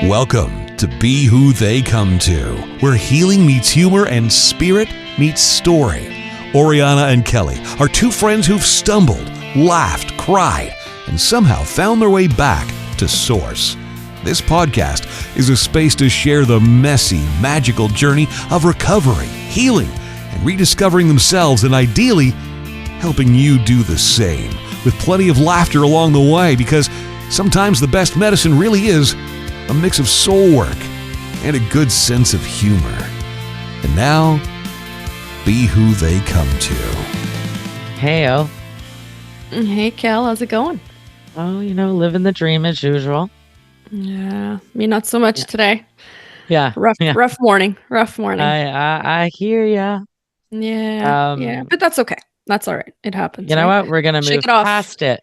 Welcome to Be Who They Come To, where healing meets humor and spirit meets story. Oriana and Kelly are two friends who've stumbled, laughed, cried, and somehow found their way back to source. This podcast is a space to share the messy, magical journey of recovery, healing, and rediscovering themselves, and ideally, helping you do the same, with plenty of laughter along the way, because sometimes the best medicine really is a mix of soul work and a good sense of humor. And now, be who they come to. Heyo. Hey, Kel, how's it going? Oh, living the dream as usual. Yeah, me not so much today. Yeah. Rough morning. I hear ya. Yeah, but that's okay. That's all right. It happens. You know what? We're gonna move past it.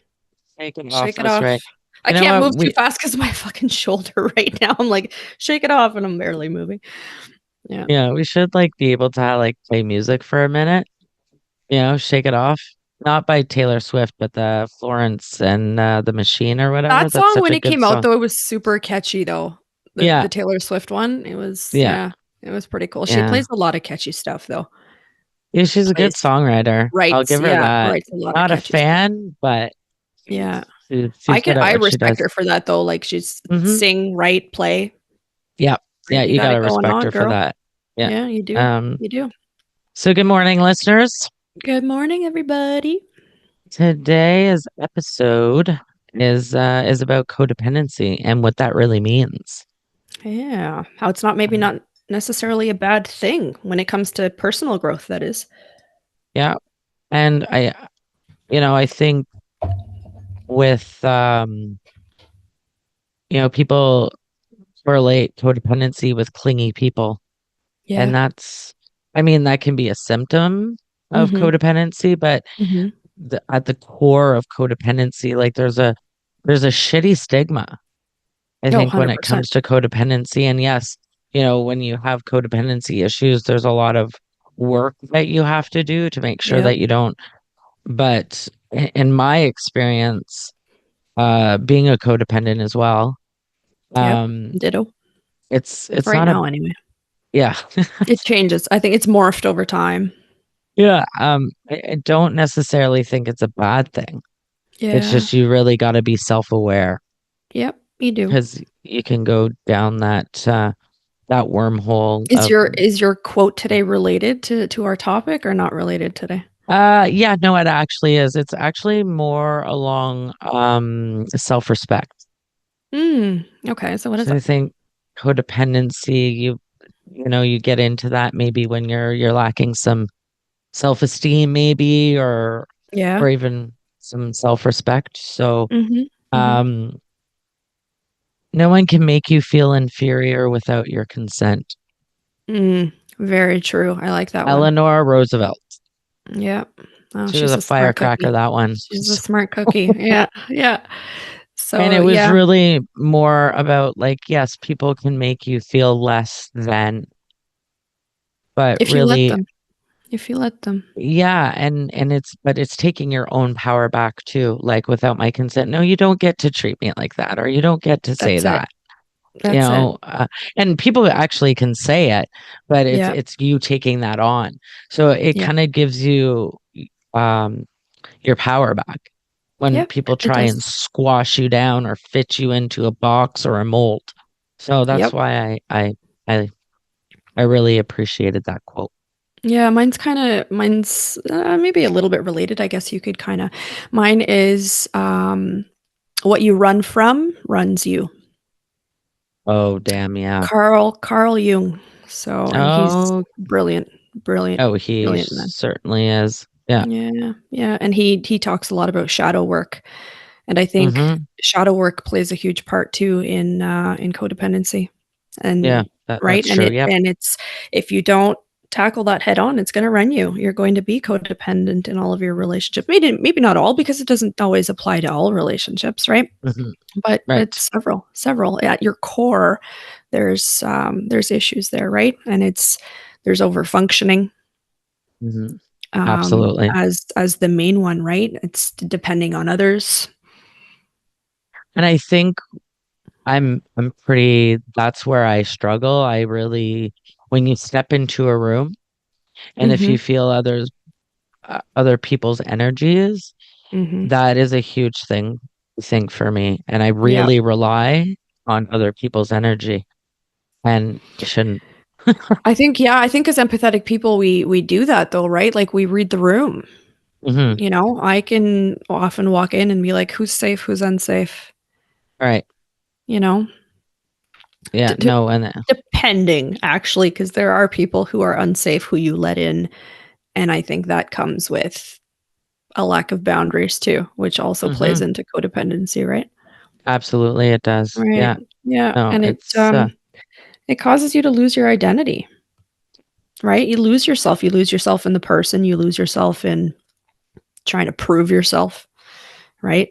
Shake it That's off. right. I can't move too fast because of my fucking shoulder right now. I'm like, shake it off, and I'm barely moving. Yeah. Yeah, we should be able to play music for a minute. Shake it off. Not by Taylor Swift, but the Florence and the Machine or whatever. That That's song such when a it good came song. out though, it was super catchy though. The Taylor Swift one. It was it was pretty cool. She plays a lot of catchy stuff though. Yeah, she's a good songwriter. I'll give her that. Writes a lot Not of a catchy fan, stuff. but yeah. she's good at I what she respect does. her for that though. Like she's sing, write, play. Yeah. Yeah, you gotta going respect on, her girl. for that. Yeah, you do. You do. So good morning, listeners. Good morning, everybody. Today's episode is about codependency and what that really means. Yeah. How it's not necessarily a bad thing when it comes to personal growth, that is. Yeah. And I think with people correlate codependency with clingy people. Yeah. And that can be a symptom of codependency, but at the core of codependency, there's a shitty stigma, I think, when it 100%. comes to codependency. And yes, when you have codependency issues, there's a lot of work that you have to do to make sure that you don't. But in my experience, being a codependent as well, ditto. It's right not now anyway. Yeah. It changes. I think it's morphed over time. Yeah. I don't necessarily think it's a bad thing. Yeah. It's just you really got to be self-aware. Yep, you do. Because you can go down that wormhole. Is your quote today related to our topic or not related today? Yeah, no, it actually is. It's actually more along self-respect. Okay, so what is it? I think codependency, you get into that maybe when you're lacking some self-esteem, maybe, or even some self-respect. So no one can make you feel inferior without your consent. Very true. I like that one. Eleanor Roosevelt. Yep. Oh, she was a firecracker, that one. She's a smart cookie. Yeah. So, and it was really more about yes, people can make you feel less than, but if really, you let them. Yeah, and it's taking your own power back too. Without my consent, no, you don't get to treat me like that, or you don't get to say that. That's it. And people actually can say it, but it's you taking that on. So it kind of gives you your power back when people try and squash you down or fit you into a box or a mold. So that's why I really appreciated that quote. Yeah, mine's maybe a little bit related. I guess you could mine is what you run from runs you. Oh, damn, yeah. Carl Jung. So he's brilliant. Oh, he certainly is. Yeah. Yeah. And he talks a lot about shadow work. And I think shadow work plays a huge part too in codependency. And right. That's true. And it's, if you don't tackle that head on, it's going to run you. You're going to be codependent in all of your relationships. Maybe not all, because it doesn't always apply to all relationships, right? But it's several. At your core, there's issues there, right? And there's overfunctioning. Absolutely. As the main one, right? It's depending on others. And I think That's where I struggle. I really, when you step into a room and if you feel other people's energies, that is a huge thing, I think, for me. And I really rely on other people's energy, and I shouldn't. I think as empathetic people, we do that though, right? Like we read the room. You know, I can often walk in and be like, who's safe, who's unsafe? Right. You know? Yeah, no, and depending actually, because there are people who are unsafe who you let in, and I think that comes with a lack of boundaries too, which also plays into codependency, right? Absolutely, it does. Right. Yeah. Yeah, No, and it causes you to lose your identity, right? You lose yourself. You lose yourself in the person. You lose yourself in trying to prove yourself, right?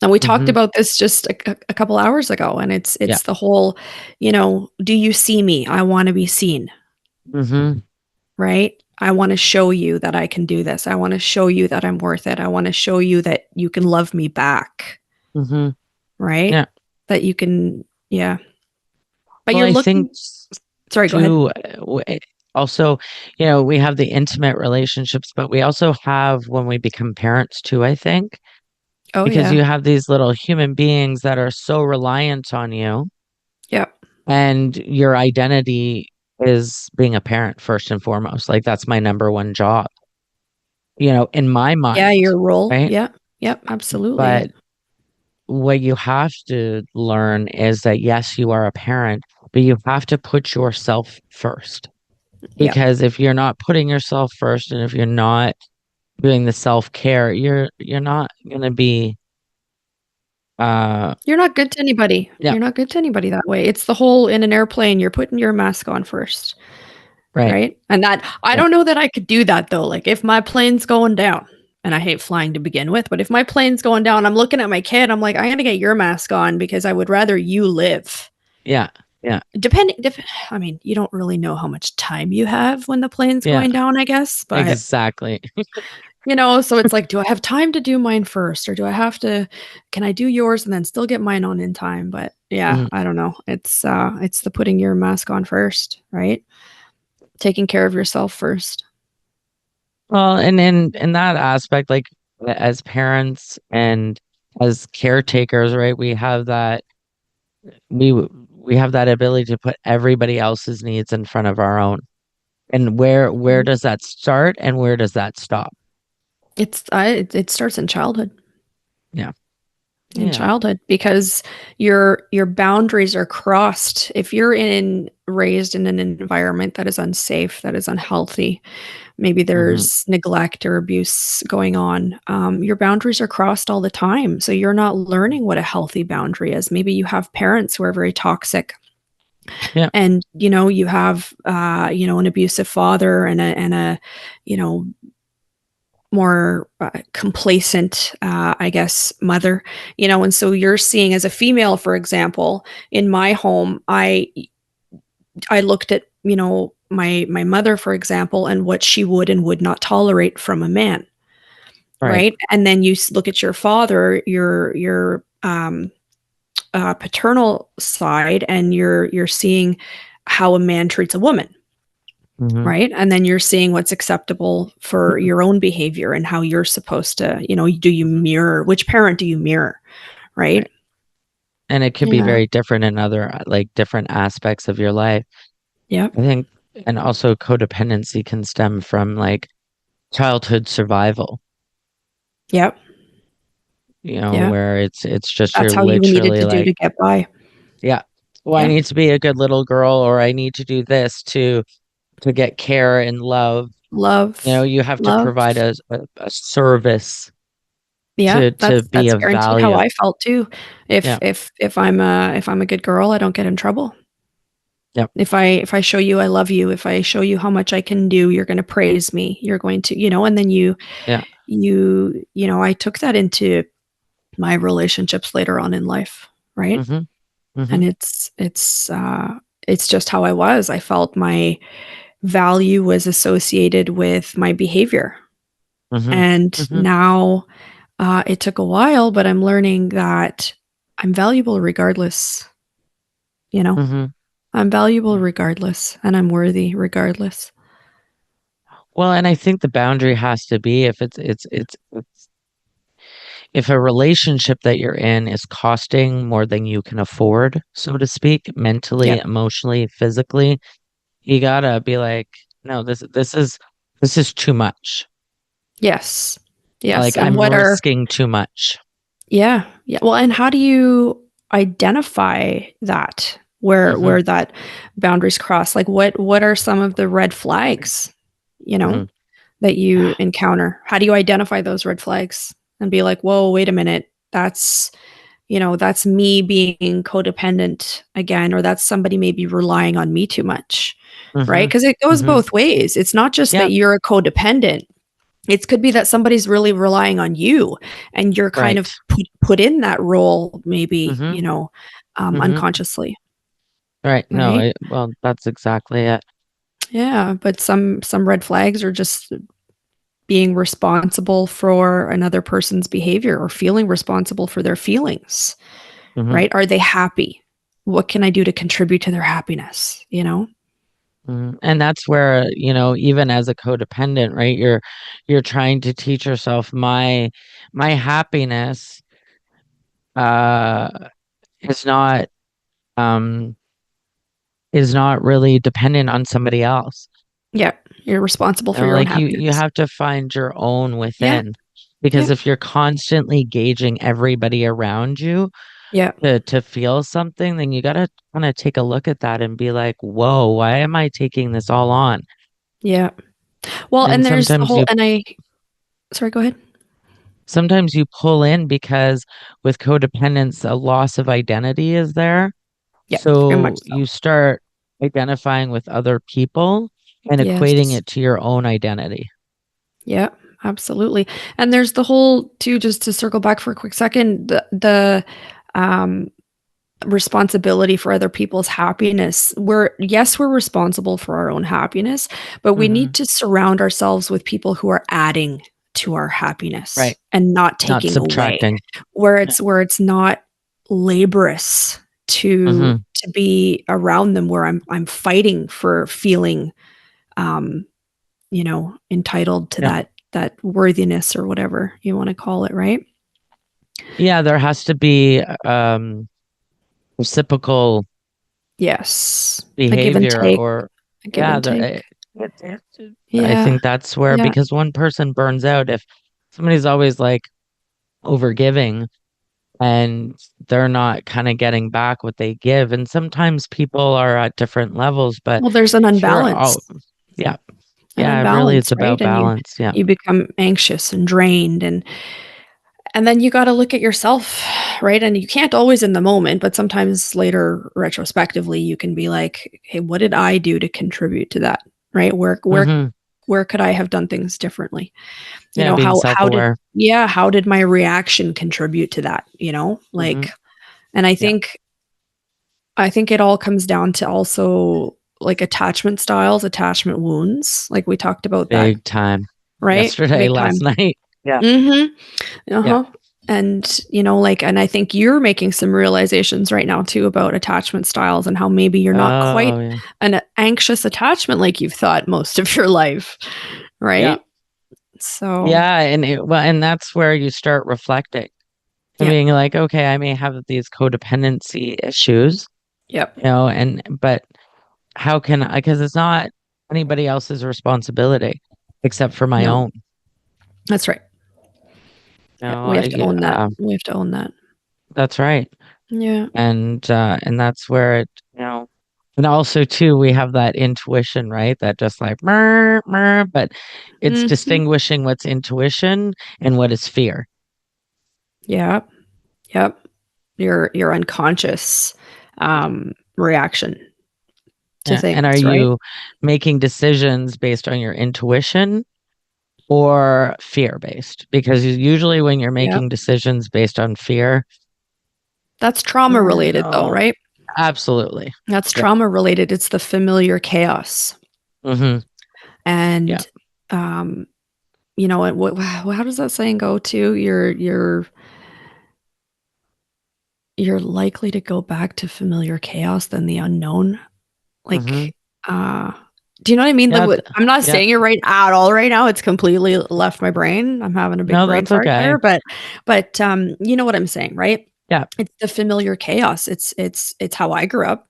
And we talked about this just a couple hours ago, and it's the whole, do you see me? I want to be seen, right? I want to show you that I can do this. I want to show you that I'm worth it. I want to show you that you can love me back, right? Yeah. That you can, yeah. But Well, you're I looking. think Sorry, go ahead. too, also, we have the intimate relationships, but we also have when we become parents too, I think, Oh because yeah, you have these little human beings that are so reliant on you, yeah, and your identity is being a parent first and foremost. Like that's my number one job, in my yeah. mind, Your role, right? yeah, yep, absolutely. But what you have to learn is that yes, you are a parent, but you have to put yourself first. Yep. Because if you're not putting yourself first and if you're not doing the self-care, you're not gonna be You're not good to anybody. yeah, You're not good to anybody that way. It's the whole in an airplane, you're putting your mask on first, right. right? And that I Yeah. don't know that I could do that though. Like if my plane's going down, and I hate flying to begin with, but if my plane's going down, I'm looking at my kid, I'm like, I gotta get your mask on because I would rather you live. Yeah. Yeah. I mean, you don't really know how much time you have when the plane's Yeah. going down, I guess, but Exactly. so it's like, do I have time to do mine first, or can I do yours and then still get mine on in time? But yeah, Mhm. I don't know. It's the putting your mask on first, right? Taking care of yourself first. Well, and in that aspect, like as parents and as caretakers, right, we we have that ability to put everybody else's needs in front of our own. And where Mhm. does that start and where does that stop? It starts in childhood. Yeah. In Yeah. childhood, because your boundaries are crossed if you're raised in an environment that is unsafe, that is unhealthy. Maybe hmm there's neglect or abuse going on. Your boundaries are crossed all the time, so you're not learning what a healthy boundary is. Maybe you have parents who are very toxic, Yeah. and you have an abusive father and a you know more complacent, I guess, mother. And so you're seeing, as a female, for example, in my home, I looked at my mother, for example, and what she would and would not tolerate from a man, Right. right? And then you look at your father, your paternal side, and you're seeing how a man treats a woman, hmm right? And then you're seeing what's acceptable for your own behavior and how you're supposed to, do you mirror, which parent do you mirror, right? Right. And it could be Yeah. very different in other like different aspects of your life. Yep. I think, and also codependency can stem from like childhood survival, Yep. Yeah. where it's just That's you're how you needed literally to do like, to get by. yeah, well, I Yeah. need to be a good little girl, or I need to do this to get care and love. Love. You have to Love. provide a service Yeah. to be That's of guaranteed how value. I felt too. If Yeah. I'm a good girl, I don't get in trouble. Yep. If I show you I love you, if I show you how much I can do, you're going to praise me. You're going to, and then Yeah. I took that into my relationships later on in life, right? hmm hmm And it's just how I was. I felt my value was associated with my behavior. hmm And hmm now it took a while, but I'm learning that I'm valuable regardless. I'm valuable regardless, and I'm worthy regardless. Well, and I think the boundary has to be if a relationship that you're in is costing more than you can afford, so to speak, mentally, emotionally, physically, you gotta be like, no, this is too much. Yes. Like, I'm risking too much. Yeah. Well, and how do you identify that where that boundaries cross? Like what are some of the red flags, that you encounter? How do you identify those red flags and be like, whoa, wait a minute, that's me being codependent again, or that's somebody maybe relying on me too much, right? Because it goes both ways. It's not just that you're a codependent. It could be that somebody's really relying on you and you're kind of put in that role, maybe, unconsciously. Right. No, well, that's exactly it. Yeah. But some red flags are just being responsible for another person's behavior or feeling responsible for their feelings, right? Are they happy? What can I do to contribute to their happiness? And that's where, even as a codependent, right, you're trying to teach yourself my happiness uh is not um really dependent on somebody else. Yeah, you're responsible for your own Like happiness. you have to find your own within, Yeah. because if you're constantly gauging everybody around you to feel something, then you got to kind of take a look at that and be like, whoa, why am I taking this all on? Yeah. Well, and there's the whole, sorry, go ahead. Sometimes you pull in because with codependence, a loss of identity is there. Yeah, very much So so. you start identifying with other people and equating it to your own identity. Yeah, absolutely. And there's the whole too, just to circle back for a quick second, the responsibility for other people's happiness. We're responsible for our own happiness, but we need to surround ourselves with people who are adding to our happiness, right, and not taking subtracting. away, where it's not laborious to be around them, where I'm fighting for feeling entitled to that worthiness, or whatever you want to call it, right? Yeah, there has to be reciprocal a give and behavior, take, or a give and take. I think that's where, because one person burns out if somebody's always like overgiving and they're not kind of getting back what they give. And sometimes people are at different levels, but well, there's an unbalance. Yeah. Really, it's Right? about balance. You become anxious and drained, and then you got to look at yourself, right? And you can't always in the moment, but sometimes later, retrospectively, you can be like, hey, what did I do to contribute to that? Right? Where could I have done things differently? Being self-aware. How did my reaction contribute to that? Like, and I think it all comes down to also like attachment styles, attachment wounds. Like we talked about that. Big time. Right? Yesterday, last night. Yeah. And and I think you're making some realizations right now too about attachment styles, and how maybe you're not quite an anxious attachment like you've thought most of your life, right? So and that's where you start reflecting and being like, okay, I may have these codependency issues. But how can I, because it's not anybody else's responsibility except for my own. That's right. We have to own that. We have to own that. That's right. Yeah. And that's where it, and also too, we have that intuition, right? That just like, but it's distinguishing what's intuition and what is fear. Yep. Your unconscious reaction to things. And are you making decisions based on your intuition or fear based? Because usually when you're making decisions based on fear, that's trauma related though, right? Absolutely. That's trauma related. It's the familiar chaos. And how does that saying go to? Your you're likely to go back to familiar chaos than the unknown. Like, do you know what I mean? Yeah, I'm not saying it right at all right now. It's completely left my brain. I'm having a big brain fart there, but you know what I'm saying, right? Yeah. It's the familiar chaos. It's how I grew up.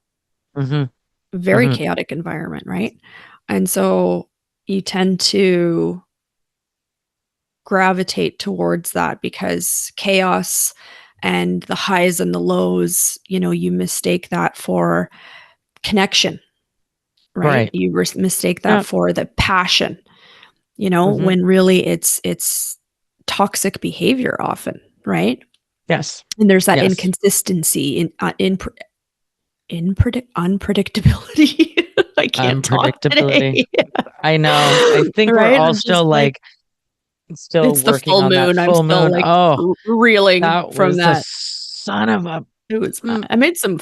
Very chaotic environment, right? And so you tend to gravitate towards that because chaos and the highs and the lows, you mistake that for connection, right? You mistake that for the passion, when really it's toxic behavior often, right? Yes. And there's that inconsistency in unpredictability. I can't talk today. I know. I think we're all still still it's working the full on moon. that full moon. Reeling from that. Son of a. It was. I made some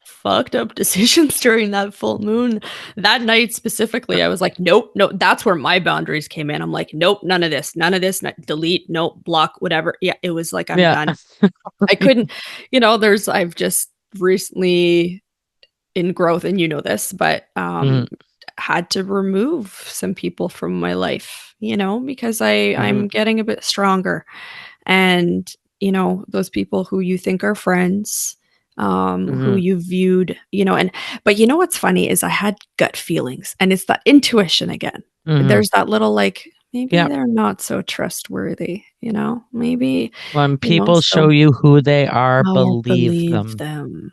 fucked up decisions during that full moon. That night specifically, I was like, nope. That's where my boundaries came in. I'm like, nope, none of this, delete, nope, block, whatever. Yeah, it was like, I'm done. I couldn't. I've just recently in growth, and this, but had to remove some people from my life, because I'm getting a bit stronger. And, those people who you think are friends, who you viewed, but what's funny is I had gut feelings, and it's that intuition again. There's that little maybe they're not so trustworthy, maybe when people show you who they are, believe them.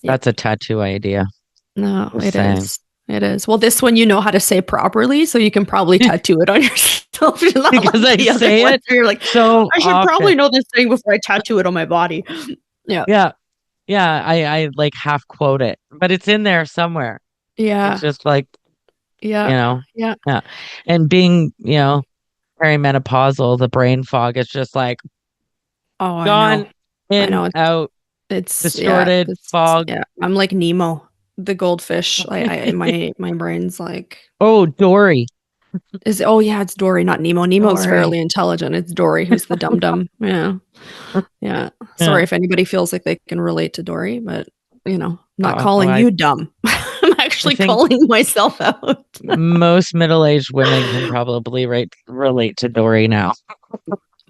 That's a tattoo idea. No, it is. It is. Well, this one you know how to say properly, so you can probably tattoo it on yourself. Because I say it. You're like, so I should probably know this thing before I tattoo it on my body. Yeah. I half quote it, but it's in there somewhere. It's just Yeah. And being, perimenopausal, the brain fog is just like, gone, I know. Out. It's distorted fog. Yeah, I'm like Nemo, the goldfish. My brain's like, oh, Dory. It's Dory, not Nemo. Nemo's fairly intelligent. It's Dory who's the dum-dum. Yeah. Sorry if anybody feels like they can relate to Dory, but not calling you dumb. I'm actually calling myself out. Most middle-aged women can probably relate to Dory now.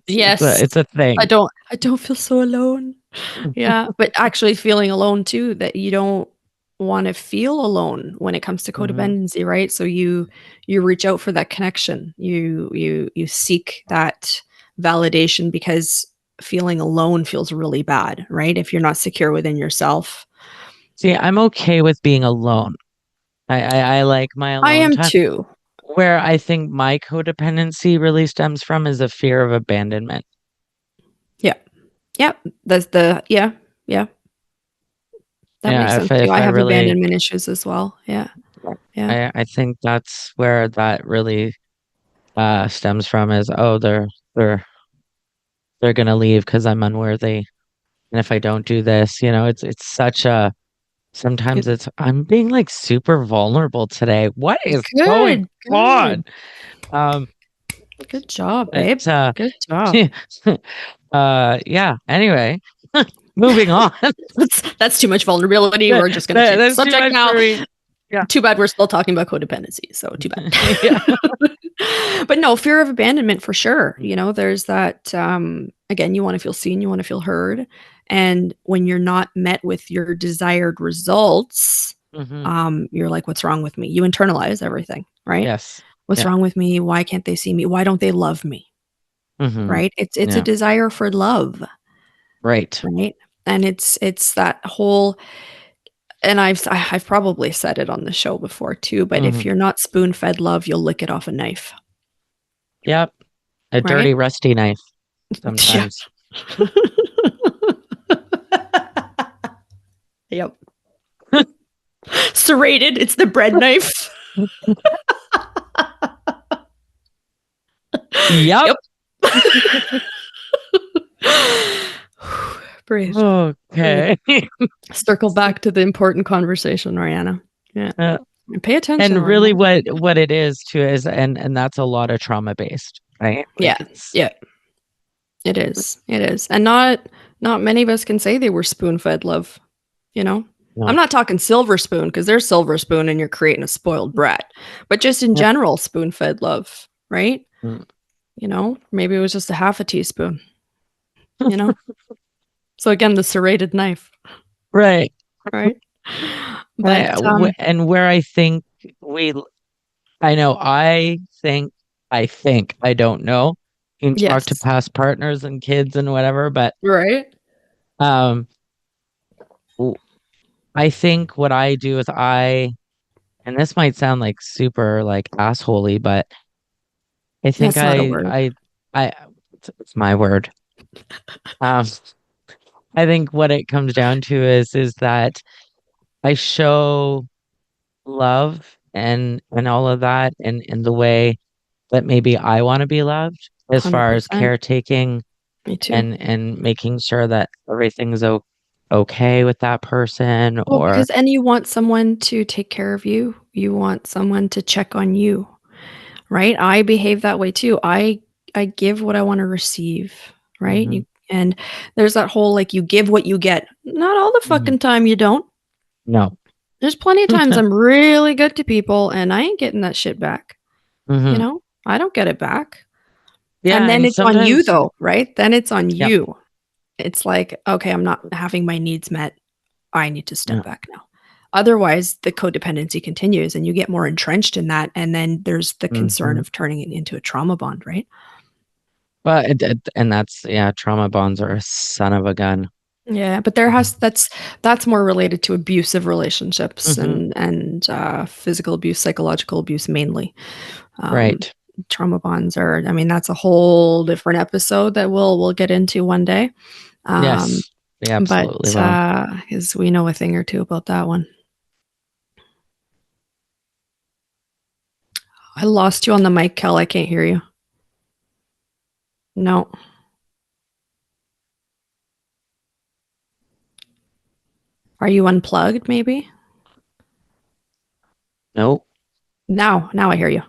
Yes, it's a thing. I don't feel so alone. Yeah, but actually feeling alone too, that you don't want to feel alone when it comes to codependency, right? So you reach out for that connection. You seek that validation because feeling alone feels really bad, right? If you're not secure within yourself. See, I'm okay with being alone. I like my alone time. I am too. Where I think my codependency really stems from is a fear of abandonment. Yeah. That's That makes sense too. I have abandonment issues as well. Yeah. I think that's where that really stems from is, they're gonna leave because I'm unworthy. And if I don't do this, it's such a sometimes I'm being super vulnerable today. What is going on? Good job, babe. Good job. Anyway, moving on. That's too much vulnerability. We're just going to change the subject now. Too bad we're still talking about codependency. So too bad. But no, fear of abandonment for sure. There's that, again, you want to feel seen, you want to feel heard. And when you're not met with your desired results, you're like, what's wrong with me? You internalize everything, right? Yes. What's wrong with me? Why can't they see me? Why don't they love me? Right? It's a desire for love. Right. And it's that whole, and I've probably said it on the show before too, but if you're not spoon-fed love, you'll lick it off a knife. Yep. A dirty, rusty knife sometimes. Yep. Serrated. It's the bread knife. Yep. Breathe. Okay. Circle back to the important conversation, Rihanna. Yeah. Pay attention. And really what it is too is and that's a lot of trauma based, right? Yeah. It is. It is. And not many of us can say they were spoon-fed love, you know? No. I'm not talking silver spoon because there's silver spoon and you're creating a spoiled brat, but just in general, spoon-fed love, right? You know, maybe it was just a half a teaspoon, you know? So again, the serrated knife. Right. Right. But and where I think I don't know. You can talk to past partners and kids and whatever, but right. I think what I do is and this might sound like super like assholey, but I think That's not a word. It's my word. I think what it comes down to is that I show love and all of that in the way that maybe I want to be loved, as far as 100%. caretaking Me too. and making sure that everything's okay with that person. And you want someone to take care of you. You want someone to check on you, right? I behave that way too. I give what I want to receive, right? And there's that whole like you give what you get. Not all the fucking time you don't. No. There's plenty of times I'm really good to people and I ain't getting that shit back. You know, I don't get it back. Yeah, and then it's on you though, right? Then it's on you. It's like, okay, I'm not having my needs met. I need to step back now. Otherwise, the codependency continues and you get more entrenched in that. And then there's the concern of turning it into a trauma bond, right? But and that's trauma bonds are a son of a gun. Yeah, but that's more related to abusive relationships and physical abuse, psychological abuse mainly. Right. Trauma bonds are, I mean, that's a whole different episode that we'll get into one day. Yes, we absolutely will. Because we know a thing or two about that one. I lost you on the mic, Kel. I can't hear you. No. Are you unplugged, maybe? Nope. Now I hear you.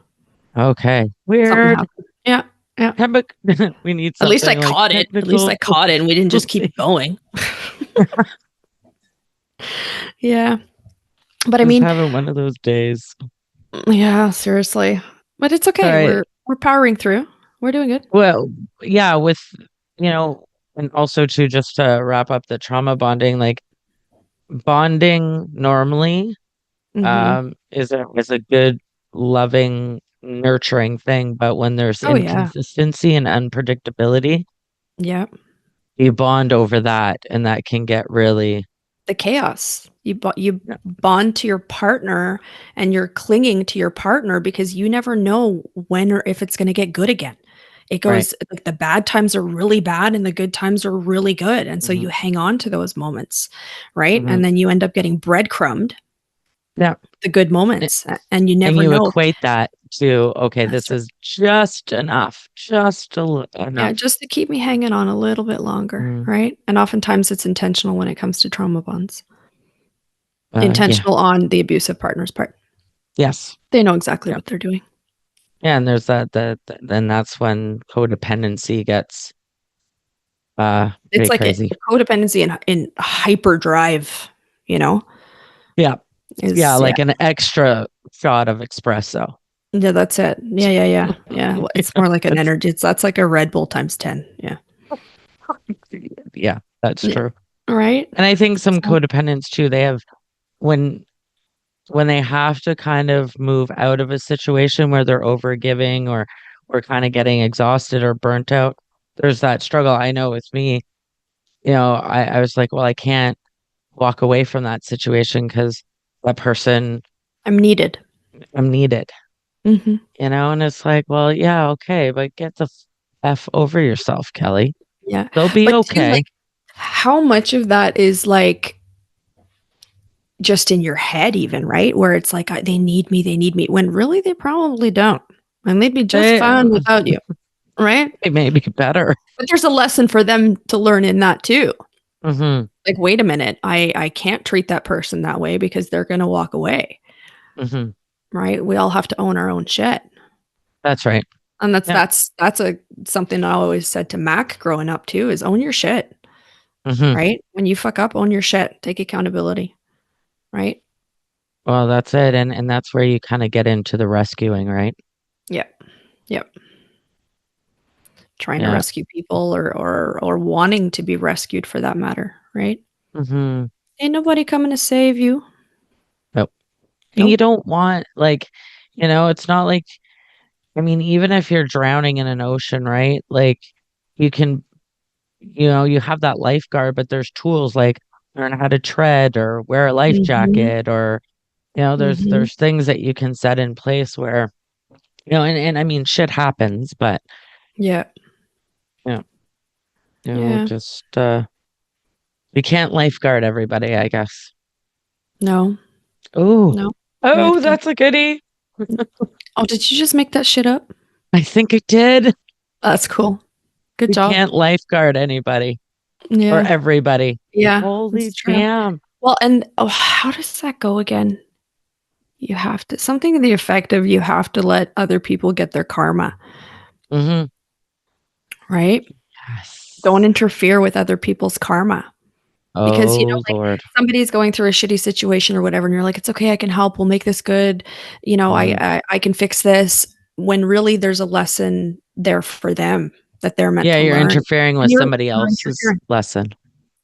Okay. Weird. Yeah. Yeah. We need At something. least I caught it. At least I caught it and we didn't just keep going. Yeah. But I mean, having one of those days. Yeah, seriously. But it's okay. Right. We're powering through. We're doing good. Well, yeah, with and also to just to wrap up the trauma bonding, like bonding normally is a good, loving, nurturing thing, but when there's inconsistency and unpredictability, you bond over that, and that can get really the chaos. You bond to your partner and you're clinging to your partner because you never know when or if it's going to get good again. It goes like the bad times are really bad and the good times are really good. And so you hang on to those moments, right? And then you end up getting breadcrumbed. Yeah. The good moments. And you never know. Equate that to, okay, this is just enough. Just a little enough. Yeah, just to keep me hanging on a little bit longer, right? And oftentimes it's intentional when it comes to trauma bonds. Intentional on the abusive partner's part. Yes. They know exactly what they're doing. Yeah, and there's then that's when codependency gets it's like crazy. Codependency in hyperdrive, Yeah. Like an extra shot of espresso. Yeah, that's it. Yeah. Well, it's more like an energy. That's like a Red Bull times 10. Yeah. Yeah, that's true. Right. And I think some codependents too, they have when they have to kind of move out of a situation where they're overgiving or kind of getting exhausted or burnt out, there's that struggle. I know with me, I was like, well, I can't walk away from that situation because that person, I'm needed. And it's like, well, yeah, okay, but get the F over yourself, Kelly. Yeah. They'll be okay. Like, how much of that is like just in your head even, right? Where it's like, they need me, when really they probably don't. And they'd be just fine without you, right? It may be better. But there's a lesson for them to learn in that too. Like, wait a minute, I can't treat that person that way because they're going to walk away. Right? We all have to own our own shit. That's right. And that's something I always said to Mac growing up too, is own your shit. Right? When you fuck up, own your shit. Take accountability. Right? Well, that's it. And that's where you kind of get into the rescuing, right? Yep. Trying to rescue people or wanting to be rescued for that matter, right? Ain't nobody coming to save you. Nope. And you don't want, like, it's not like, I mean, even if you're drowning in an ocean, right? Like, you can, you have that lifeguard, but there's tools like learn how to tread or wear a life jacket, or, there's things that you can set in place where, and I mean, shit happens, but just, you can't lifeguard everybody, I guess. No. Oh, that's a goodie. Oh, did you just make that shit up? I think it did. That's cool. Good job. You can't lifeguard anybody or everybody. Yeah. Holy damn. Well, and how does that go again? You have to, something to the effect of, you have to let other people get their karma. Right? Yes. Don't interfere with other people's karma. Because, Lord. Somebody's going through a shitty situation or whatever, and you're like, it's okay, I can help. We'll make this good. I can fix this. When really there's a lesson there for them that they're meant to learn. Yeah, you're interfering with somebody else's lesson.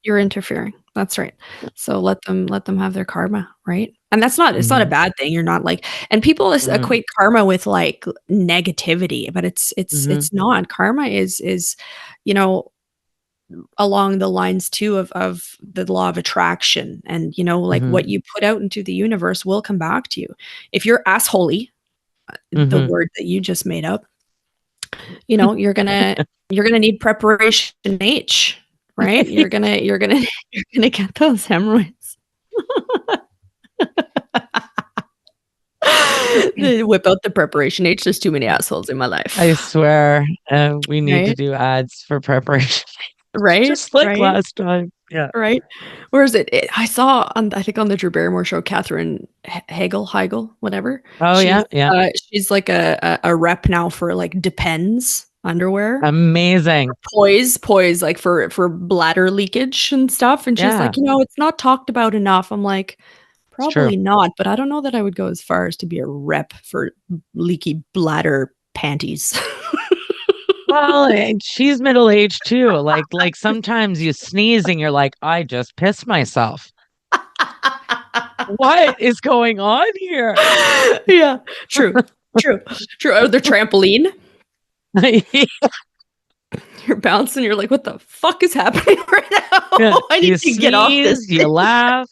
You're interfering. That's right. So let them have their karma, right? And that's not, it's not a bad thing. You're not like, and people equate karma with like negativity, but it's not. Karma is, along the lines too of the law of attraction, and like what you put out into the universe will come back to you. If you're assholey, the word that you just made up, you're gonna need preparation H, right? You're gonna get those hemorrhoids. Whip out the preparation H. There's too many assholes in my life. I swear, we need to do ads for preparation. Right? Just like last time. Yeah. Right? Where is it? I saw I think on the Drew Barrymore show, Katherine Heigl, whatever. Oh, yeah. She's like a rep now for like Depends underwear. Amazing. Poise, like for bladder leakage and stuff. And she's like, it's not talked about enough. I'm like, probably not, but I don't know that I would go as far as to be a rep for leaky bladder panties. Well, and she's middle-aged too. Like sometimes you sneeze and you're like, I just pissed myself. What is going on here? Yeah, true. Oh, the trampoline. You're bouncing. You're like, what the fuck is happening right now? Yeah, I need to get off this. You laugh.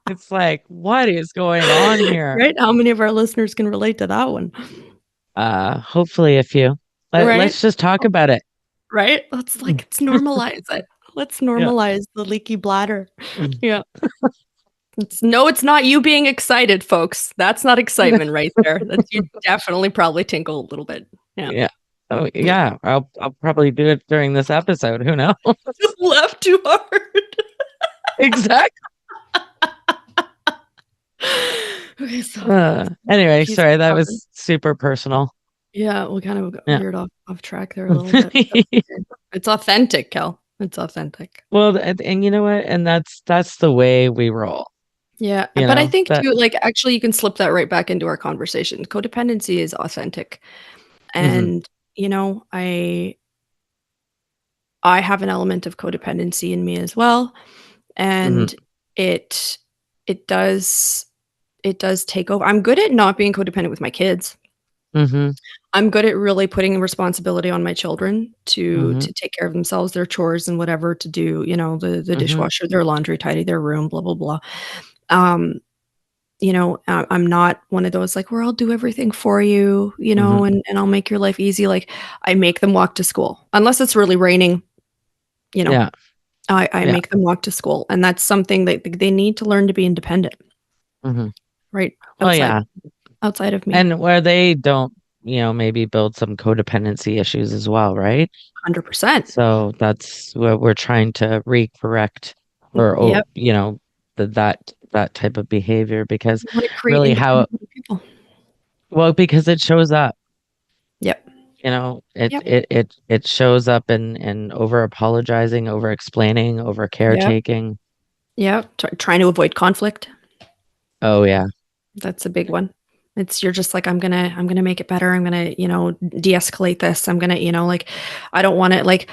It's like, what is going on here? Right? How many of our listeners can relate to that one? Hopefully a few. Let's just talk about it. Right? Let's normalize it. Let's normalize the leaky bladder. Yeah. It's not you being excited, folks. That's not excitement right there. That's you definitely probably tinkle a little bit. Yeah. Oh yeah. I'll probably do it during this episode. Who knows? Just laugh too hard. Exactly. Okay, so anyway, sorry, that was super personal. Yeah, we kind of veered off track there a little bit. It's authentic, Kel. It's authentic. Well, and you know what? And that's the way we roll. Yeah, but I think too, like, actually, you can slip that right back into our conversation. Codependency is authentic, and I have an element of codependency in me as well, and it does take over. I'm good at not being codependent with my kids. I'm good at really putting responsibility on my children to take care of themselves, their chores and whatever, to do, the dishwasher, their laundry, tidy their room, blah, blah, blah. I'm not one of those like, where I'll do everything for you, and I'll make your life easy. Like, I make them walk to school unless it's really raining, I make them walk to school. And that's something that they need to learn to be independent. Right. Outside of me. And where they don't, maybe build some codependency issues as well, right? 100%. So that's what we're trying to recorrect, or that type of behavior, because really because it shows up. Yep. it shows up in over apologizing, over explaining, over caretaking. Yeah. Trying to avoid conflict. Oh yeah. That's a big one. You're just like, I'm gonna make it better. I'm gonna, de-escalate this. I'm gonna, I don't want to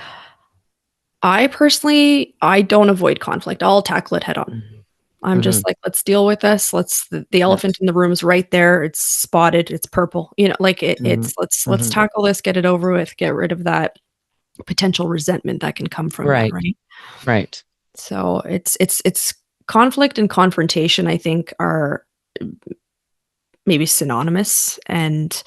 I personally, I don't avoid conflict. I'll tackle it head on. I'm just like, let's deal with this. The elephant in the room is right there. It's spotted. It's purple. Let's tackle this, get it over with, get rid of that potential resentment that can come from that. Right. Right. So it's conflict and confrontation, I think, are maybe synonymous, and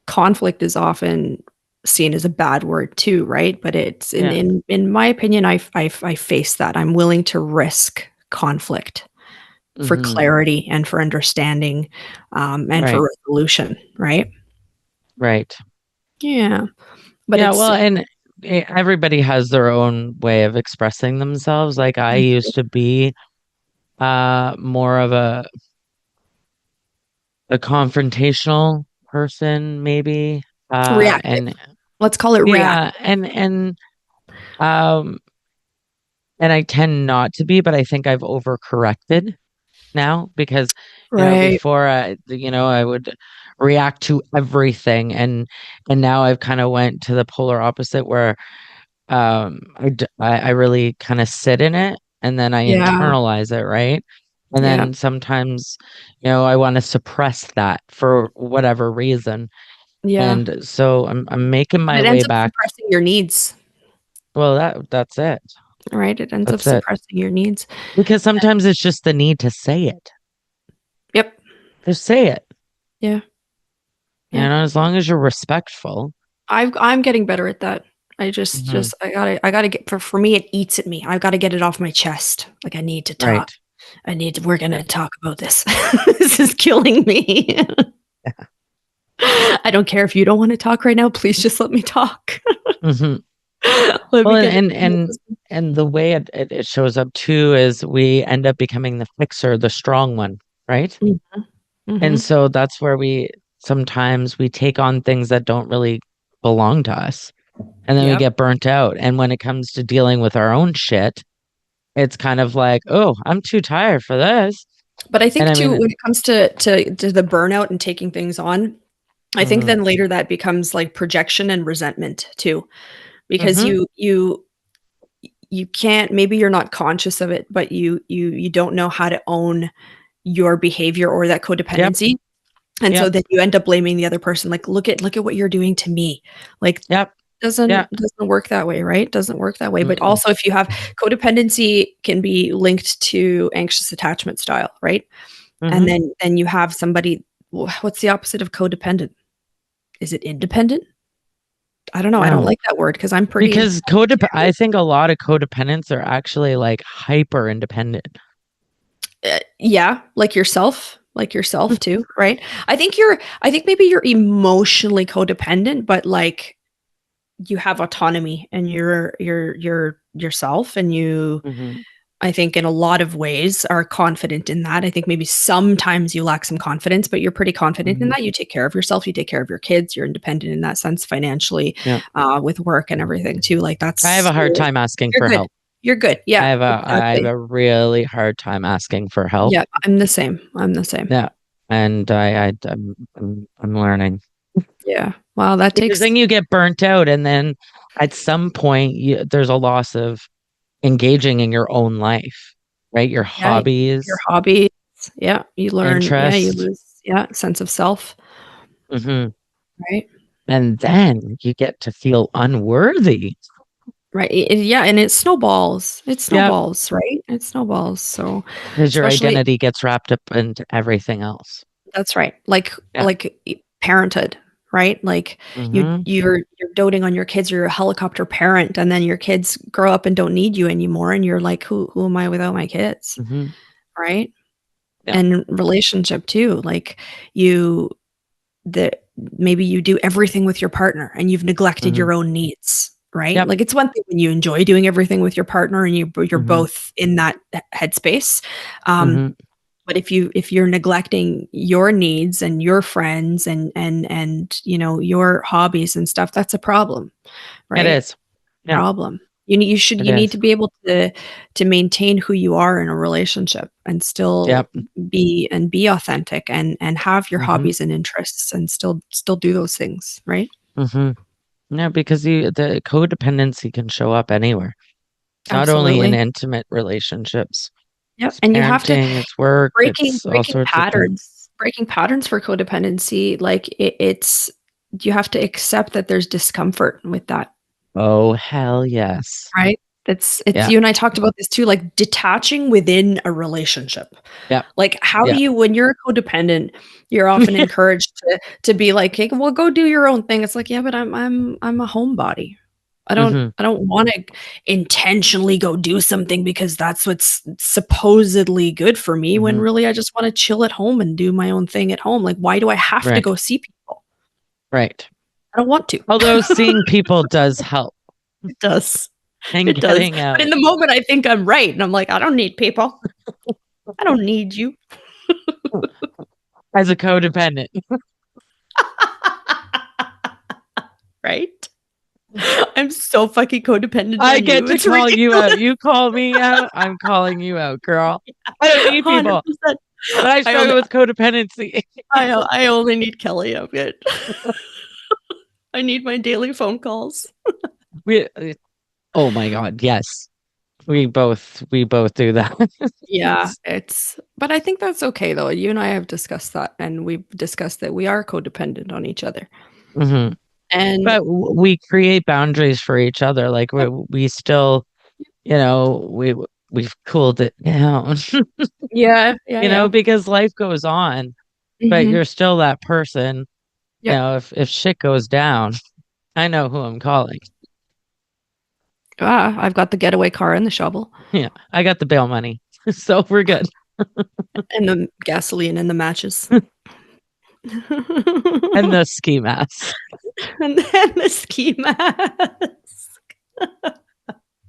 conflict is often seen as a bad word too, right? But it's in my opinion, I face that. I'm willing to risk conflict for clarity and for understanding, and for resolution, right? Right. Yeah. But and everybody has their own way of expressing themselves. Like I used to be more of a confrontational person, maybe. Reactive. And let's call it reactive. And I tend not to be, but I think I've overcorrected now because before I would react to everything, and now I've kind of went to the polar opposite where I really kind of sit in it, and then I internalize it, right? And then sometimes, I want to suppress that for whatever reason. Yeah. And so I'm making my way back. Suppressing your needs. Well, that's it. Right. It ends up suppressing your needs. Because sometimes it's just the need to say it. Yep. Just say it. Yeah. As long as you're respectful. I'm getting better at that. I I gotta get, for me, it eats at me. I've got to get it off my chest. Like, I need to talk. Right. We're going to talk about this. This is killing me. I don't care if you don't want to talk right now. Please just let me talk. And the way it shows up too is we end up becoming the fixer, the strong one, right? And so that's where sometimes we take on things that don't really belong to us, and then we get burnt out. And when it comes to dealing with our own shit, it's kind of like, oh, I'm too tired for this. But I think when it comes to the burnout and taking things on, I think then later that becomes like projection and resentment too, because you can't, maybe you're not conscious of it, but you don't know how to own your behavior or that codependency. And so then you end up blaming the other person. Like, look at what you're doing to me. Like, doesn't work that way, right? Doesn't work that way. But also, if you have codependency, can be linked to anxious attachment style, right? And then you have somebody. What's the opposite of codependent? Is it independent? I don't know. No. I don't like that word because I'm pretty. Because I think a lot of codependents are actually like hyper independent. Yeah, like yourself too, right? I think maybe you're emotionally codependent, but like you have autonomy and you're yourself, and you I think in a lot of ways are confident in that. I think maybe sometimes you lack some confidence, but you're pretty confident in that. You take care of yourself, you take care of your kids, you're independent in that sense financially, with work and everything too. Like that's. I have a hard time asking for help. You're good. Yeah. I have a really hard time asking for help. Yeah, I'm the same. Yeah. And I'm learning. Yeah. Wow, that takes. Because then you get burnt out, and then at some point there's a loss of engaging in your own life, right? Your hobbies. Yeah. You learn. Interest. Yeah. You lose. Yeah. Sense of self. Right. And then you get to feel unworthy. Right. Yeah. And it snowballs. Right? It snowballs. So. Because your identity gets wrapped up into everything else. That's right. Like parenthood, right? Like you're doting on your kids, you're a helicopter parent, and then your kids grow up and don't need you anymore. And you're like, who am I without my kids? Right. Yeah. And relationship too. Like maybe you do everything with your partner and you've neglected your own needs. Right. Yep. Like it's one thing when you enjoy doing everything with your partner and you're both in that headspace. But if you're neglecting your needs and your friends and your hobbies and stuff, that's a problem, right? It is. Yeah. Problem. You need to be able to maintain who you are in a relationship and still be authentic and have your hobbies and interests and still do those things, right? Yeah, because the codependency can show up anywhere. It's not only in intimate relationships. Yep. It's And parenting, you have to it's work, it's all sorts patterns. of Breaking patterns for codependency, like it's you have to accept that there's discomfort with that. Oh, hell yes. Right? It's you and I talked about this too, like detaching within a relationship. Yeah. Like how do you, when you're a codependent, you're often encouraged to be like, hey, well, go do your own thing. It's like, yeah, but I'm a homebody. I don't want to intentionally go do something because that's what's supposedly good for me when really I just want to chill at home and do my own thing at home. Like, why do I have to go see people? Right. I don't want to. Although seeing people does help. It does. And it does. out. But in the moment, I think I'm right. And I'm like, I don't need people. I don't need you. As a codependent. Right? I'm so fucking codependent. I get to call you out. You call me out, I'm calling you out, girl. I don't need people. 100%. But I struggle with codependency. I only need Kelly. I'm good. I need my daily phone calls. Oh my God, yes. We both do that. Yeah, but I think that's okay though. You and I have discussed that, and we've discussed that we are codependent on each other. But we create boundaries for each other. Like we still, we've cooled it down. Because life goes on, but you're still that person. If shit goes down, I know who I'm calling. I've got the getaway car and the shovel. Yeah, I got the bail money, so we're good. And the gasoline and the matches. And the ski mask. And then the ski mask.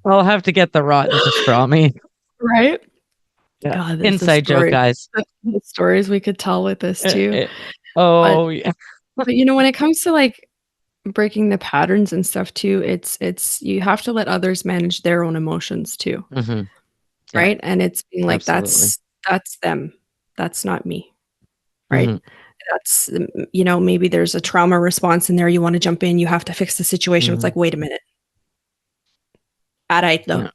I'll have to get the rotten pastrami. Right? Yeah. God, inside joke, guys. The stories we could tell with this too. Yeah. But when it comes to like breaking the patterns and stuff too, it's you have to let others manage their own emotions too. Right? And it's being like, that's them. That's not me. Right? That's, maybe there's a trauma response in there. You want to jump in, you have to fix the situation. It's like, wait a minute. Though,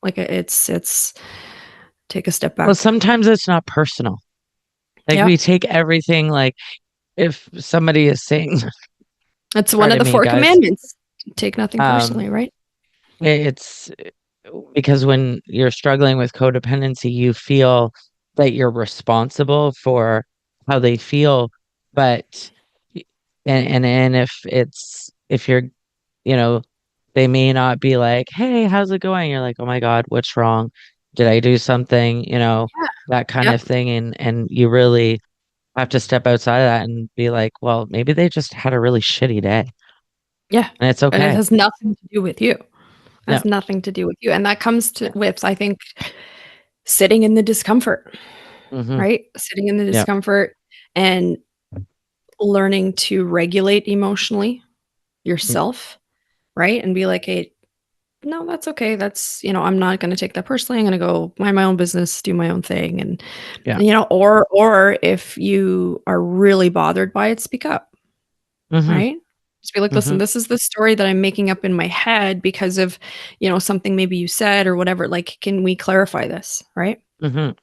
like it's take a step back. Well, sometimes it's not personal. Like we take everything, like if somebody is saying, that's one of the 4 commandments. Take nothing personally, right? It's because when you're struggling with codependency, you feel that you're responsible for how they feel, but and if you're, they may not be like, hey, how's it going? You're like, oh my God, what's wrong? Did I do something? That kind of thing. And you really have to step outside of that and be like, well, maybe they just had a really shitty day. Yeah. And it's okay. And it has nothing to do with you. It has nothing to do with you. And that comes with, I think, sitting in the discomfort, right? Sitting in the discomfort and learning to regulate emotionally yourself, right? And be like, hey, no, that's okay. That's, I'm not going to take that personally. I'm going to go mind my own business, do my own thing. And, or if you are really bothered by it, speak up, right? Just be like, listen, this is the story that I'm making up in my head because of, something maybe you said or whatever. Like, can we clarify this? Right. Yeah.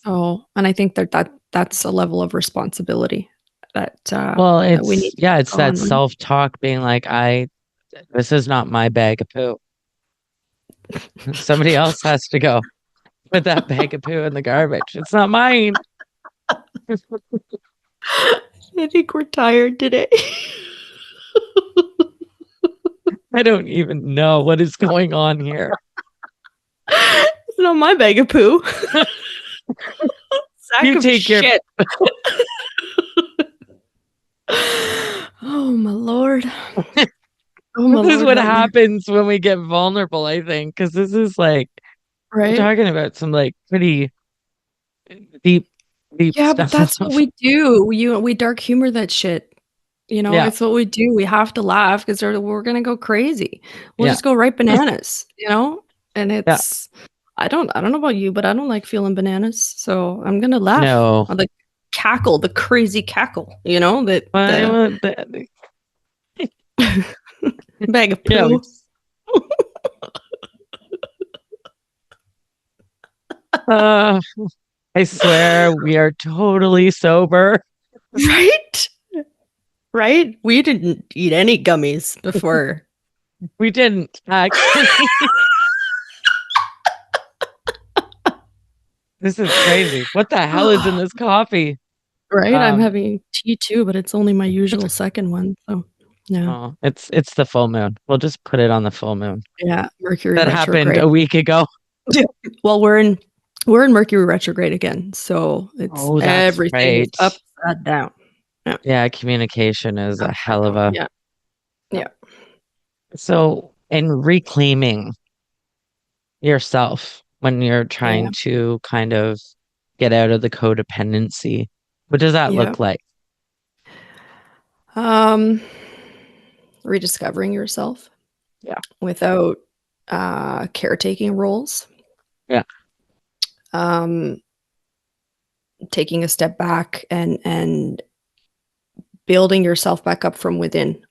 So, and I think that's a level of responsibility that, it's, we need it's that self-talk being like, this is not my bag of poo. Somebody else has to go put that bag of poo in the garbage. It's not mine. I think we're tired today. I don't even know what is going on here. It's not my bag of poo. You take shit. Oh my Lord. This is what happens when we get vulnerable, I think, because this is like, we're talking about some like pretty deep Yeah, but stuff. that's what we do. We dark humor that shit. Yeah. It's what we do. We have to laugh because we're gonna go crazy. We'll Yeah. just go right bananas, And Yeah. I don't know about you, but I don't like feeling bananas. So I'm gonna laugh. No. Or the cackle, the crazy cackle, that bag of Yeah. poo. I swear we are totally sober. Right? Right? We didn't eat any gummies before. We didn't actually. This is crazy. What the hell is in this coffee? Right? I'm having tea too, but it's only my usual second one. So yeah. Oh, it's the full moon. We'll just put it on the full moon. Yeah, Mercury That retrograde. happened a week ago. Well, we're in Mercury retrograde again, so it's everything is upside down. Yeah, communication is a hell of a yeah. So, in reclaiming yourself when you're trying to kind of get out of the codependency, what does that look like? Rediscovering yourself. Yeah. Without caretaking roles. Yeah. Taking a step back and building yourself back up from within.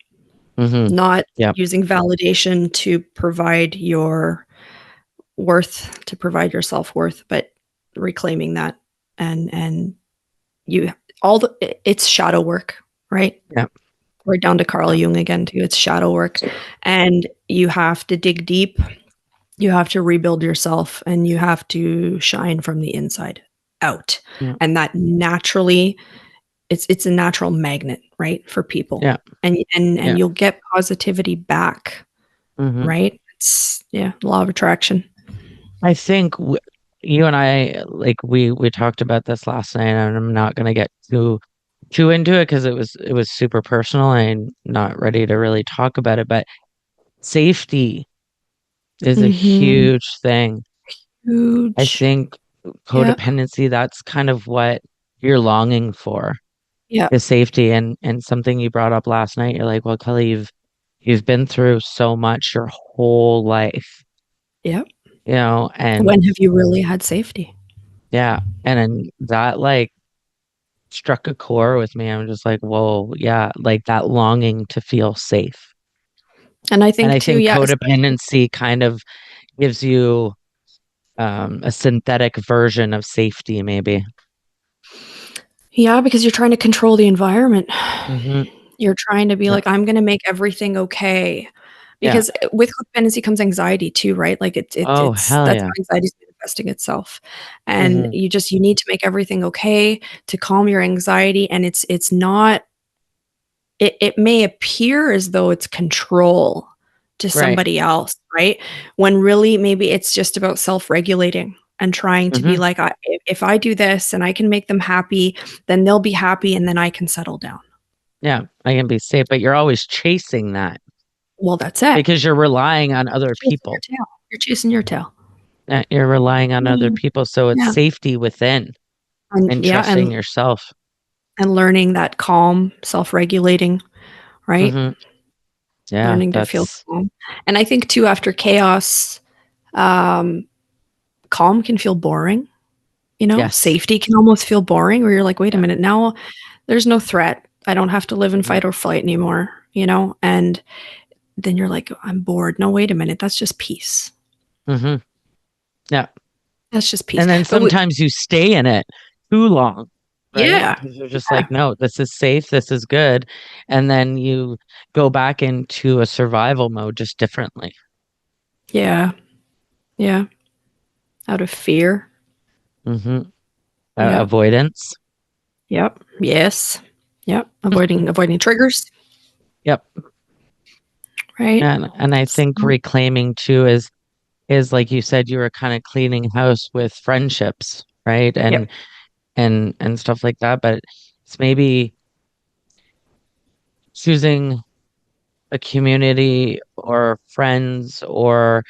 Not using validation to provide your worth, to provide your self-worth, but reclaiming that and it's shadow work, right? Yeah. We're down to Carl Jung again too. It's shadow work, and you have to dig deep. You have to rebuild yourself, and you have to shine from the inside out. Yeah. And that naturally, it's a natural magnet, right, for people. Yeah. And you'll get positivity back, right? It's law of attraction. I think you and I, like we talked about this last night, and I'm not going to get too into it because it was super personal. I'm not ready to really talk about it, but safety is a huge thing. Huge. I think codependency, that's kind of what you're longing for. Yeah. The safety and something you brought up last night. You're like, well, Kelly, you've been through so much your whole life. Yep. And when have you really had safety? Yeah. And then that like struck a core with me. I'm just like, whoa, yeah, like that longing to feel safe. And I think codependency kind of gives you a synthetic version of safety, maybe. Yeah, because you're trying to control the environment. You're trying to be like, I'm going to make everything okay. Because with codependency comes anxiety too, right? Like that's how anxiety is manifesting itself. And you need to make everything okay to calm your anxiety. And it's not, it may appear as though it's control to somebody else, right? When really maybe it's just about self-regulating and trying to be like, if I do this and I can make them happy, then they'll be happy and then I can settle down. Yeah, I can be safe, but you're always chasing that. Well, that's it. Because you're relying on other people. You're chasing your tail. You're relying on other people. So it's safety within and trusting yourself. And learning that calm, self-regulating, right? Yeah. Learning to feel calm. And I think too, after chaos, calm can feel boring. Safety can almost feel boring where you're like, wait a minute, now there's no threat. I don't have to live in fight or flight anymore, and then you're like, I'm bored. No, wait a minute. That's just peace. Yeah. That's just peace. And then sometimes you stay in it too long. Right? Yeah. Because you're just like, no, this is safe. This is good. And then you go back into a survival mode just differently. Yeah. Yeah. Out of fear. Avoidance. Yep. Yes. Yep. Avoiding triggers. Yep. Right. And I think reclaiming too is like you said, you were kind of cleaning house with friendships, right? And and stuff like that. But it's maybe choosing a community or friends or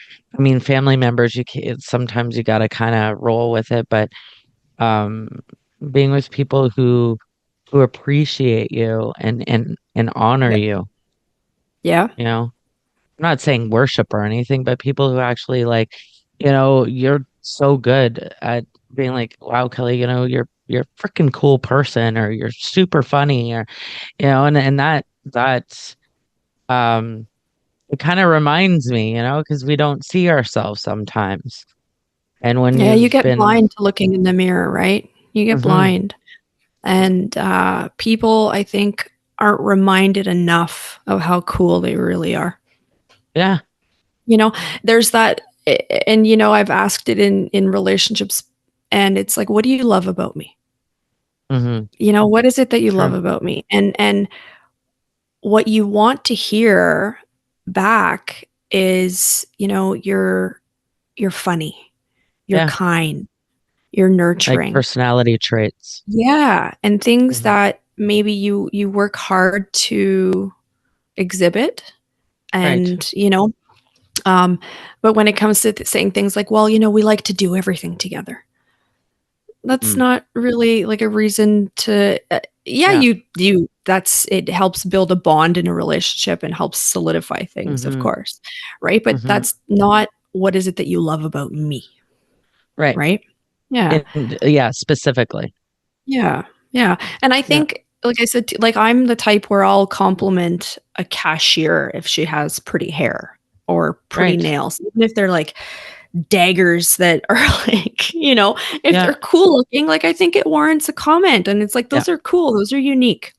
family members. Sometimes you got to kind of roll with it, but being with people who appreciate you and honor you. Yeah. You know, I'm not saying worship or anything, but people who actually like, you're so good at being like, wow, Kelly, you're a freaking cool person, or you're super funny, or and that's it kind of reminds me, because we don't see ourselves sometimes. And when Yeah, you you've get been blind to looking in the mirror, right? You get blind. And people, I think, aren't reminded enough of how cool they really are. Yeah. There's that, and I've asked it in relationships, and it's like, what do you love about me? What is it that you love about me? And what you want to hear back is, you're funny, you're kind, you're nurturing, like personality traits. Yeah, and things that maybe you work hard to exhibit, and but when it comes to saying things like, well, we like to do everything together, that's not really like a reason to it helps build a bond in a relationship and helps solidify things, of course, right? But that's not what is it that you love about me, right? Yeah, specifically. Yeah. And I think, like I said, like I'm the type where I'll compliment a cashier if she has pretty hair or pretty nails, even if they're like daggers that are like, if they're cool looking, like I think it warrants a comment. And it's like, those are cool. Those are unique.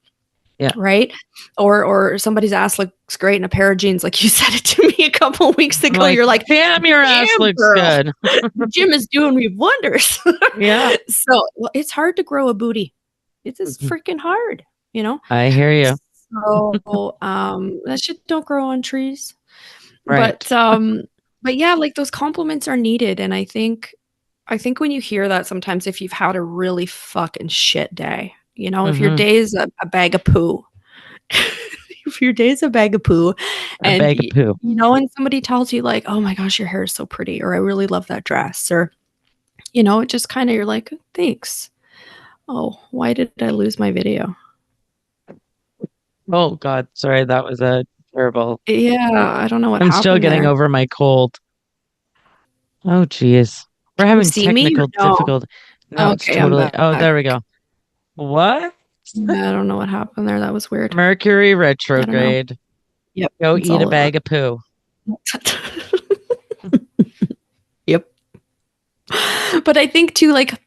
Yeah. Right. Or somebody's ass looks great in a pair of jeans. Like you said it to me a couple of weeks ago. You're like, damn, your ass looks good. Jim is doing me wonders. Yeah. So it's hard to grow a booty. It's just freaking hard, I hear you. So that shit don't grow on trees. Right. But yeah, like those compliments are needed. And I think when you hear that, sometimes if you've had a really fucking shit day, if your day is a bag of poo, if your day is a bag of poo, and and somebody tells you like, oh my gosh, your hair is so pretty, or I really love that dress, or it just kind of, you're like, thanks. Oh, why did I lose my video? Oh God, sorry, that was a terrible. Yeah, I don't know what happened. I'm still getting over my cold. Oh geez, we're having technical difficulty. No, okay, it's totally. Oh, there we go. What? Yeah, I don't know what happened there. That was weird. Mercury retrograde. Yep. Go eat a bag of poo. Yep. But I think too, like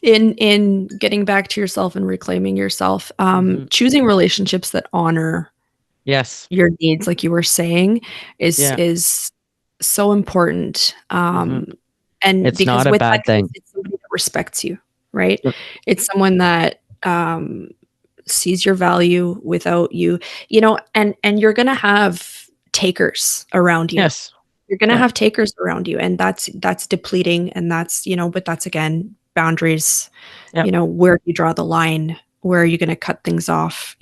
in getting back to yourself and reclaiming yourself, choosing relationships that honor your needs, like you were saying, is so important. And it's because not a with bad that, thing. It's somebody that respects you, right? It's someone that sees your value without you, and you're gonna have takers around you. Yes. You're gonna have takers around you, and that's depleting, and that's, but that's again boundaries. Where do you draw the line? Where are you gonna cut things off?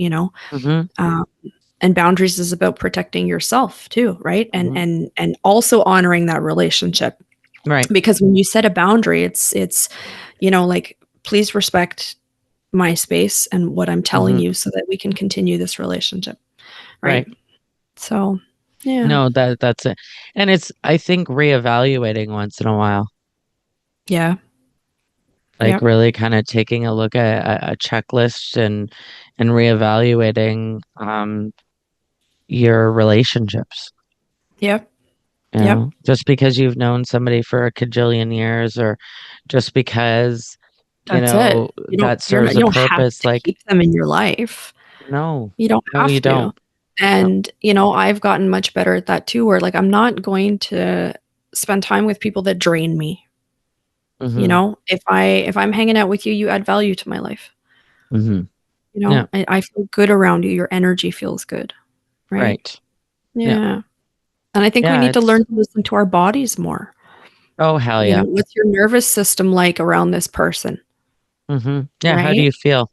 And boundaries is about protecting yourself too, right? And also honoring that relationship. Right. Because when you set a boundary, it's like, please respect my space and what I'm telling you so that we can continue this relationship. Right. So, yeah. No, that's it. And it's, I think, reevaluating once in a while. Yeah. Like really kind of taking a look at a checklist and reevaluating your relationships. Yep. Just because you've known somebody for a cajillion years, or just because that serves a purpose, like keep them in your life. No, you don't have to. Don't. And I've gotten much better at that too, where like I'm not going to spend time with people that drain me. If I'm hanging out with you, you add value to my life. I feel good around you. Your energy feels good. Right. Yeah. And I think we need to learn to listen to our bodies more. Oh, hell yeah. What's your nervous system like around this person? Yeah. Right? How do you feel?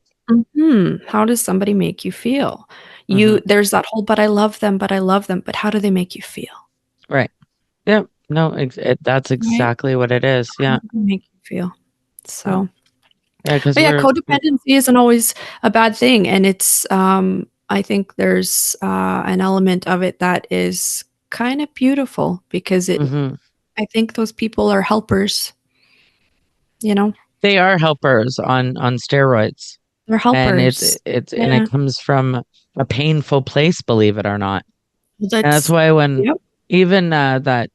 How does somebody make you feel? There's that whole, but I love them. But how do they make you feel? Right. Yep. No, that's exactly what it is. Yeah. How do they make you feel? So, Yeah, because codependency isn't always a bad thing, and it's I think there's an element of it that is kind of beautiful because I think those people are helpers, They are helpers on steroids. They're helpers. And it comes from a painful place, believe it or not. And that's why when even that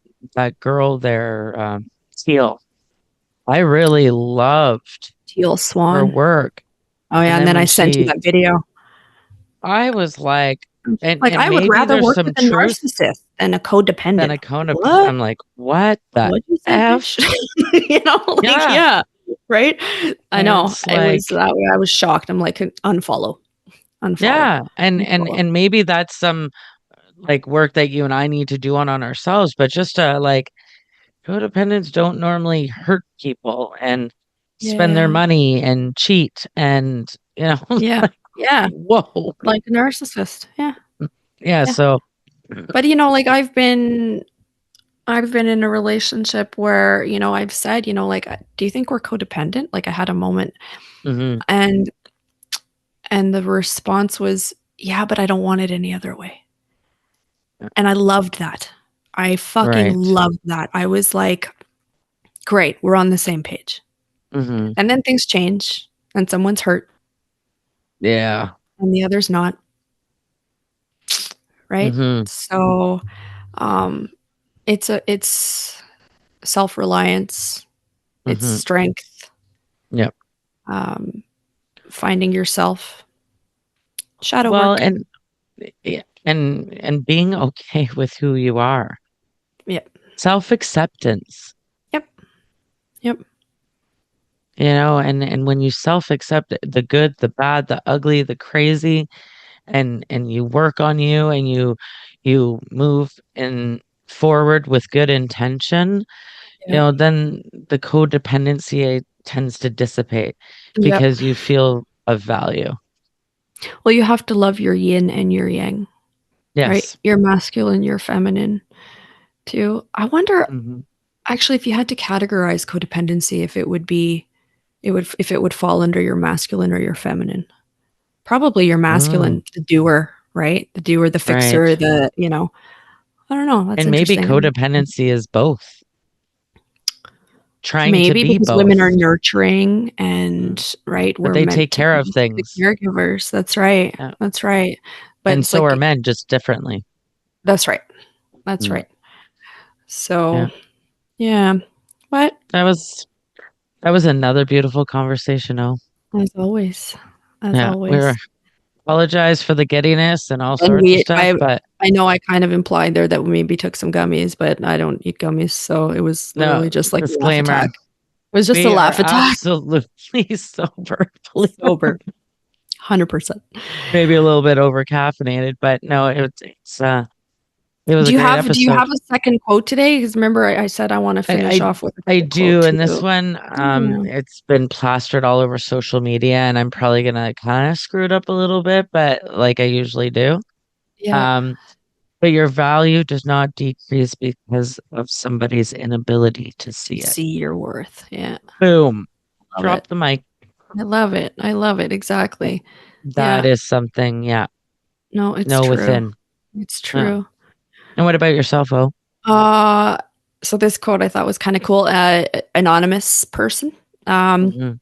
girl there, Teal, I really loved Teal Swan her work. Oh yeah, and then I sent you that video. I was like, and I would rather work with a narcissist than a codependent. I'm like, what the F? Right? I know. I was shocked. I'm like, unfollow. Yeah, and maybe that's some like work that you and I need to do on ourselves, but just like codependents don't normally hurt people and spend their money and cheat and whoa, like a narcissist. Yeah. So, but like I've been in a relationship where I've said like, do you think we're codependent? Like I had a moment, and the response was, yeah, but I don't want it any other way. And I loved that. I fucking loved that. I was like, great, we're on the same page. And then things change and someone's hurt. Yeah. And the other's not. Right? So it's self-reliance. It's strength. Yep. Finding yourself. Shadow work. And being okay with who you are. Yep. Self-acceptance. Yep. And when you self-accept the good, the bad, the ugly, the crazy, and you work on you and you move forward with good intention, then the codependency tends to dissipate because you feel of value. Well, you have to love your yin and your yang. Yes. Right? Your masculine, your feminine too. I wonder actually if you had to categorize codependency, if it would fall under your masculine or your feminine. Probably your masculine, the doer, right? The doer, the fixer, I don't know. That's and maybe codependency is both. Trying to be because both. Women are nurturing and but they take care of things. Caregivers. That's right. Yeah. That's right. But and so are men, just differently. That's right. That's right. So, yeah. What? That was another beautiful conversation. As always. We apologize for the giddiness and all sorts of stuff. But I know I kind of implied there that we maybe took some gummies, but I don't eat gummies, so it was literally just like disclaimer. A laugh attack. It was just a laugh attack. Absolutely sober. Sober. 100%. Maybe a little bit over caffeinated, but no, it was a great episode. Do you have a second quote today? Because remember, I said I want to finish off with. I do, and this one, it's been plastered all over social media, and I'm probably gonna kind of screw it up a little bit, but like I usually do. Yeah. But your value does not decrease because of somebody's inability to see it. See your worth. Yeah. Boom. Drop the mic. I love it. Exactly. That is something. Yeah. No, it's true. Within. It's true. Yeah. And what about yourself, O? So this quote I thought was kind of cool. Anonymous person. I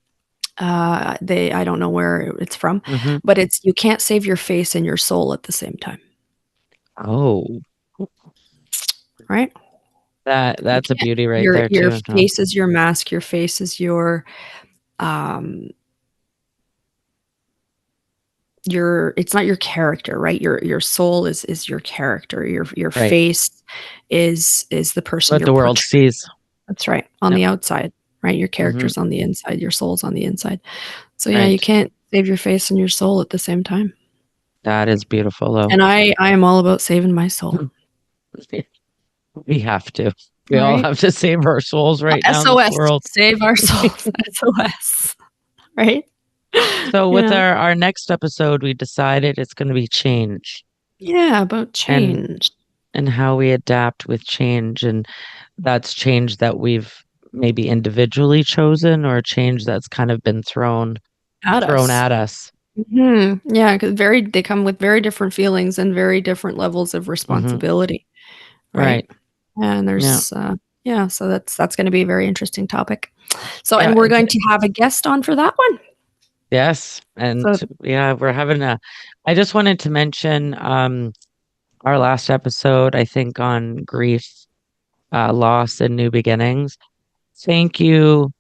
don't know where it's from, but it's, you can't save your face and your soul at the same time. Oh. Right? That's a beauty right there too. Your face is your mask. Your face is your it's not your character, right? Your soul is your character. Your face is the person what the world sees. That's right. On the outside, right? Your character's on the inside, your soul's on the inside. So yeah, you can't save your face and your soul at the same time. That is beautiful, though. And I am all about saving my soul. We have to. We all have to save our souls right now in this world. Save our souls. SOS. Right? So with our next episode, we decided it's going to be change. Yeah, about change. And how we adapt with change. And that's change that we've maybe individually chosen, or a change that's kind of been thrown at us. Mm-hmm. Yeah, because they come with very different feelings and very different levels of responsibility. Mm-hmm. Right. And there's so that's going to be a very interesting topic. So and we're going to have a guest on for that one. Yes. And we're having I just wanted to mention our last episode, I think, on grief, loss, and new beginnings. Thank you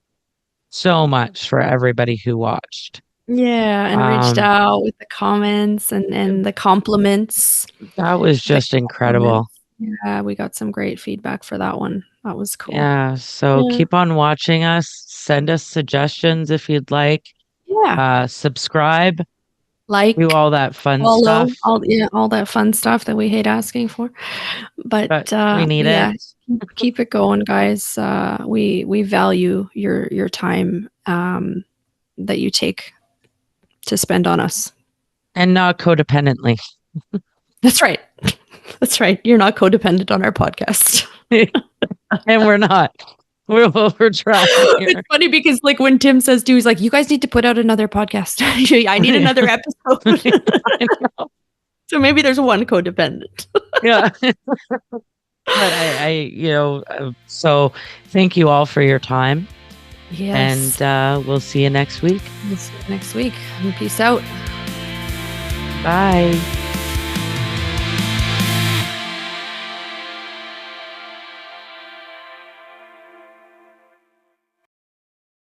so much for everybody who watched. Yeah, and reached out with the comments and the compliments. That was just incredible. Yeah, we got some great feedback for that one. That was cool. Yeah, so keep on watching us. Send us suggestions if you'd like. Yeah. Subscribe. Like. Do all that fun stuff. All that fun stuff that we hate asking for. But we need it. Keep it going, guys. We value your time that you take to spend on us. And not codependently. That's right. That's right. You're not codependent on our podcast. And we're not. We're trying here. It's funny because like when Tim says he's like, you guys need to put out another podcast. I need another episode. I know. So maybe there's one codependent. Yeah. But I so thank you all for your time. Yes. And we'll see you next week. We'll see you next week. Peace out. Bye.